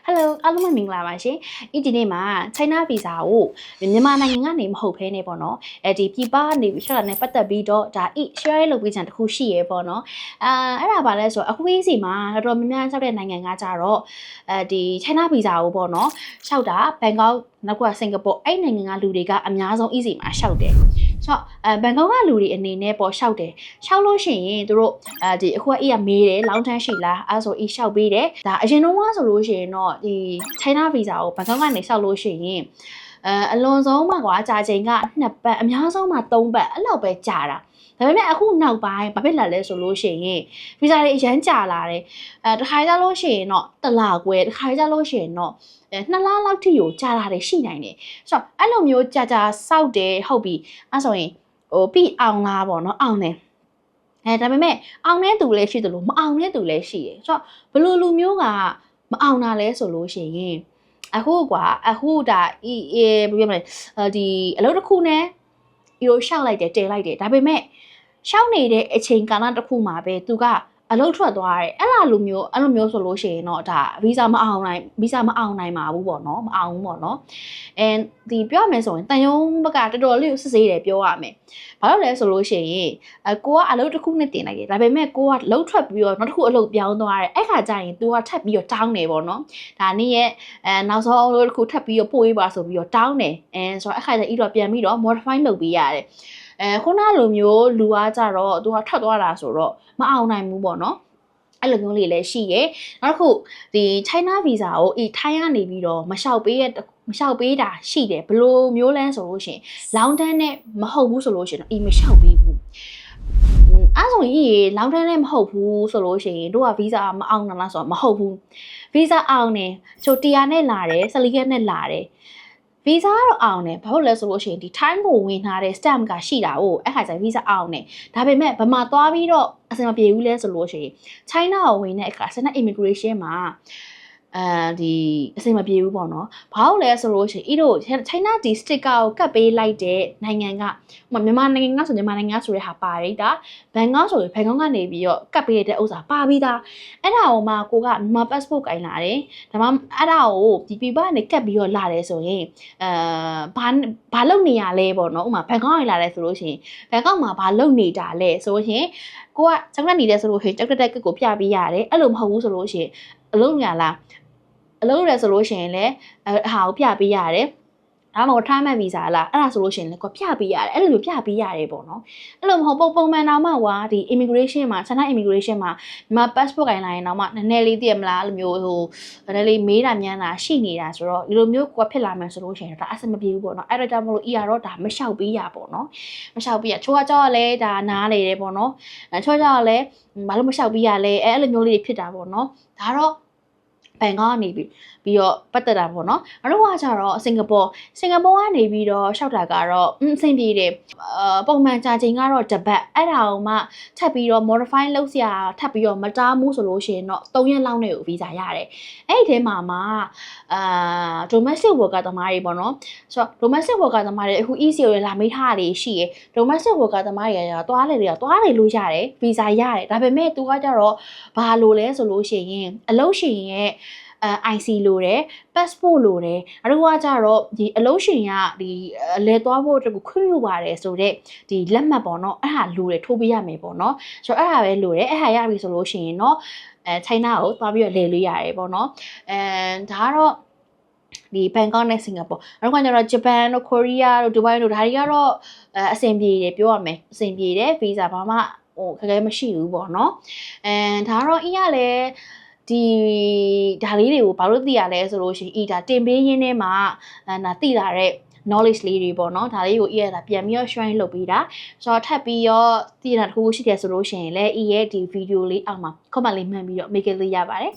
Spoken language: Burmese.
Hello အားလုံးမင်္ဂလာပါရှင်။ဒီနေ့မှာ China Visa ကိုမြန်မာနိုင်ငံကနေမဟုတ်ဘဲနဲ့ပေါ့နော်။ဒီပြည်ပကနေရှော့တာနဲ့ပတ်သက်ပြီးတော့ဒါ share လုပ်ပေးချင်တစ်ခုရှိရဲပေါ့နော်။အဲ့ဒါပါလဲဆိုတော့အခုကြီးစီမှာတော်တော်များများရှောက်တဲ့နိုင်ငံကကြတော့ဒီ China Visa ကိုပေါ့နော်။ရှောက်တာဘန်ကောက်နောက်ကစင်ကာပူအဲ့နိုင်ငံကလူတွေကအများဆုံး easy မှာရှောက်တယ်။ဆိုတော့ဘန်ကောက်ကလူတွေအနေနဲ့ပေါ့ရှောက်တယ်။ရှောက်လို့ရှိရင်တို့ဒီအခုကမေးတယ်လောင်းတန်းရှိလားအဲ့ဆိုရှောက်ပေးတယ်။ဒါအရင်တော့ဆိုလို့ရှိရင်တော့ဒီ China Visa ကိုဘန်ကောက်ကနေရှောက်လို့ရှိရင်အလွန်ဆုံးမှာကွာကြာချိန်က2ပတ်အများဆုံးမှာ3ပတ်အဲ့လောက်ပဲကြာတာဒါပေမဲ့အခုနောက်ပိုင်းဘာဖြစ်လာလဲဆိုလို့ရှိရင် Visa တွေအရန်ကြာလာတယ်တစ်ခါကြလို့ရှိရင်တော့တစ်လခွဲတစ်ခါကြလို့ရှိရင်တော့2လလောက်ထိကိုကြာလာတယ်ရှိနိုင်တယ်ဆိုတော့အဲ့လိုမျိုးကြာစောက်တယ်ဟုတ်ပြီအဲ့ဆိုရင်ပြီးအောင်လားပေါ့နော်အောင်တယ်ဒါပေမဲ့အောင်တဲ့သူလည်းရှိတယ်လို့မအောင်တဲ့သူလည်းရှိတယ်ဆိုတော့ဘယ်လိုလူမျိုးကမအောင်တာလဲဆိုလို့ရှိရင်အခုဒါဘယ်လိုမလဲဒီအလုပ်တစ်ခုနဲ့ရှောက်လိုက်တယ်တဲလိုက်တယ်ဒါပေမဲ့ရှောက်နေတဲ့အချိန်ကာလတစ်ခုမှာပဲသူကအလုပ်ထွက်သွားတယ်အဲ့လိုမျိုးဆိုလို့ရှိရင်တော့ဒါ visa မအောင်နိုင်ပါဘူးပေါ့နော်မအောင်ဘူးပေါ့နော်ဒီပြောရမယ်ဆိုရင်တန်ယုံဘက်ကတော်တော်လေးကိုစစ်ဆေးတယ်ပြောရမယ်ဘာလို့လဲဆိုလို့ရှိရင်ကိုကအလုပ်တစ်ခုနဲ့တင်လိုက်တယ်ဒါပေမဲ့ကိုကလှုပ်ထွက်ပြီးတော့နောက်တစ်ခုအလုပ်ပြောင်းသွားတယ်အဲ့ခါကျရင် तू ကထပ်ပြီးတော့တောင်းတယ်ပေါ့နော်ဒါနည်းရဲ့နောက်ဆုံးအလုပ်တစ်ခုထပ်ပြီးတော့ပို့ပေးပါဆိုပြီးတော့တောင်းတယ်ဆိုတော့အဲ့ခါကျဤတော့ပြန်ပြီးတော့ modify လုပ်ပေးရတယ်ခုနလိုမျိုးလူအားကြတော့ तू ကထွက်သွားတာဆိုတော့မအောင်နိုင်ဘူးပေါ့နော်အဲ့လိုမျိုးလေးလည်းရှိရယ်နောက်တစ်ခုဒီ China Visa ကိုထိုင်းကနေပြီးတော့မလျှောက်ပေးတာရှိတယ်ဘယ်လိုမျိုးလဲဆိုလို့ရှိရင်လောင်းတန်းနဲ့မဟုတ်ဘူးဆိုလို့ရှိရင်တော့မလျှောက်ပေးဘူးအဲ့ဆိုရင်လောင်းတန်းနဲ့မဟုတ်ဘူးဆိုလို့ရှိရင်တို့က Visa မအောင်လားဆိုတော့မဟုတ်ဘူး Visa အောင်တယ်ဆို100နဲ့လာတယ်14ရက်နဲ့လာတယ်Visa တော့အောင်တယ်ဘာလို့လဲဆိုလို့ရှိရင်ဒီ time ကိုဝင်ထားတဲ့ stamp ကရှိတာကိုအဲ့ခါကျ Visa အောင်တယ်ဒါပေမဲ့ဗမာသွားပြီးတော့အဆင်မပြေဘူးလဲဆိုလို့ရှိရင် China ကိုဝင်တဲ့အခါ China immigration မှာဒီအဆင်မပြေဘူးပေါ့နော်ဘာလို့လဲဆိုလို့ရှိရင်တို့ China ဒီ sticker ကိုကတ်ပေးလိုက်တဲ့နိုင်ငံကမြန်မာနိုင်ငံကဆိုမြန်မာနိုင်ငံဆိုတဲ့ဟာပါတယ်ဒါဘန်ကောက်ဆိုရင်ဘန်ကောက်ကနေပြီးတော့ကတ်ပေးတဲ့ဥစ္စာပါပြီးသားအဲ့ဒါကိုမှကိုကမြန်မာ passport ကင်လာတယ်ဒါမှအဲ့ဒါကိုဒီပြပကနေကတ်ပြီးတော့လာတယ်ဆိုရင်ဘာလုပ်နေရလဲပေါ့နော်ဥမာဘန်ကောက်ကနေလာတယ်ဆိုလို့ရှိရင်ဘန်ကောက်မှာဘာလုပ်နေတာလဲဆိုလို့ရှိရင်ကိုကကျောက်တက်နေတယ်ဆိုလို့ရှိရင်ကျောက်တက်ကိုပြပေးရတယ်အဲ့လိုမဟုတ်ဘူးဆိုလို့ရှိရင်အလုံးညာလားအလုပ်ရဆိုလို့ရှိရင်လည်းဟာကိုပြပေးရတယ်။ဒါမှမဟုတ် time visa လားအဲ့ဒါဆိုလို့ရှိရင်လည်းကိုပြပေးရတယ်။အဲ့လိုမျိုးပြပေးရတယ်ပေါ့နော်။အဲ့လိုမဟုတ်ပုံမှန်တော့မှကွာဒီ immigration မှာ China immigration မှာဒီမှာ passport ကင်လာရင်တော့မှနည်းနည်းလေးသိရမလားအဲ့လိုမျိုးနည်းနည်းလေးမေးတာမြန်တာရှိနေတာဆိုတော့ဒီလိုမျိုးကိုဖြစ်လာမယ်ဆိုလို့ရှိရင်ဒါအဆင်မပြေဘူးပေါ့နော်။အဲ့ဒါကြောင့်မလို့ တော့ဒါမလျှောက်ပေးရပေါ့နော်။မလျှောက်ပေးရချိုးကြောက်လည်းဒါနားလေတယ်ပေါ့နော်။ချိုးကြောက်လည်းဘာလို့မလျှောက်ပေးရလဲအဲ့လိုမျိုးလေးဖြစ်တာပေါ့နော်။ဒါတော့ဘန်ကောက်ကနေပြီးတော့ပတ်သက်တာပေါ့နော်။အဲ့တော့ကကြတော့စင်ကာပူကနေပြီးတော့ရှောက်တာကတော့အဆင်ပြေတယ်။ပုံမှန်ကြာချိန်ကတော့တစ်ပတ်အဲ့ဒါကိုမှထပ်ပြီးတော့ modify လုပ်စရာထပ်ပြီးတော့မတားဘူးဆိုလို့ရှိရင်တော့3ရက်လောက်နဲ့ကို visa ရတယ်။အဲ့ဒီထဲမှာdomestic worker သမားတွေပေါ့နော်။ဆိုတော့ domestic worker သမားတွေအခု EC ကိုလာမေးထားတာတွေရှိရယ် domestic worker သမားတွေကတော့သွားလေလို့ရတယ် visa ရတယ်ဒါပေမဲ့သူကကြတော့ဘာလို့လဲဆိုလို့ရှိရင်အလုပ်ရှင်ရဲ့IC လိုတယ် passport လိုတယ်အဲ့တော့ကြတော့ဒီအလုပ်ရှင်ကဒီလဲသွားဖို့အတွက်ကိုခွင့်ပြုပါတယ်ဆိုတော့ဒီလက်မှတ်ပေါ့နော်အဲ့ဟာလိုတယ်ထိုးပေးရမယ်ပေါ့နော်ဆိုတော့အဲ့ဟာပဲလိုတယ်အဲ့ဟာရပြီဆိုလို့ရှိရင်တော့China ကိုသွားပြီးတော့လဲလို့ရတယ်ပေါ့နော်ဒါကတော့ဒီဘန်ကောက်နဲ့စင်ကာပူအဲ့တော့ကျတော့ဂျပန်တို့ကိုရီးယားတို့ဒူဘိုင်းတို့ဒါတွေကတော့အဆင်ပြေတယ်ပြောရမယ်အဆင်ပြေတယ်ဗီဇာဘာမှခက်ခဲမရှိဘူးပေါ့နော်ဒါကတော့ရလဲဒီဒါလေးတွေကိုဘာလို့သိရလဲဆိုလို့ရှိရင်ဒါတင်ပေးရင်းထဲမှာသိလာတဲ့ knowledge လေးတွေပေါ့နော်ဒါလေးကိုဒါပြန်ပြီးတော့ share လုပ်ပေးတာဆိုတော့ထပ်ပြီးတော့သိရတာတစ်ခုရှိတယ်ဆိုလို့ရှိရင်လည်းရဲ့ဒီ video လေးအောက်မှာ comment လေးမှန်ပြီးတော့ make လေးရပါတယ်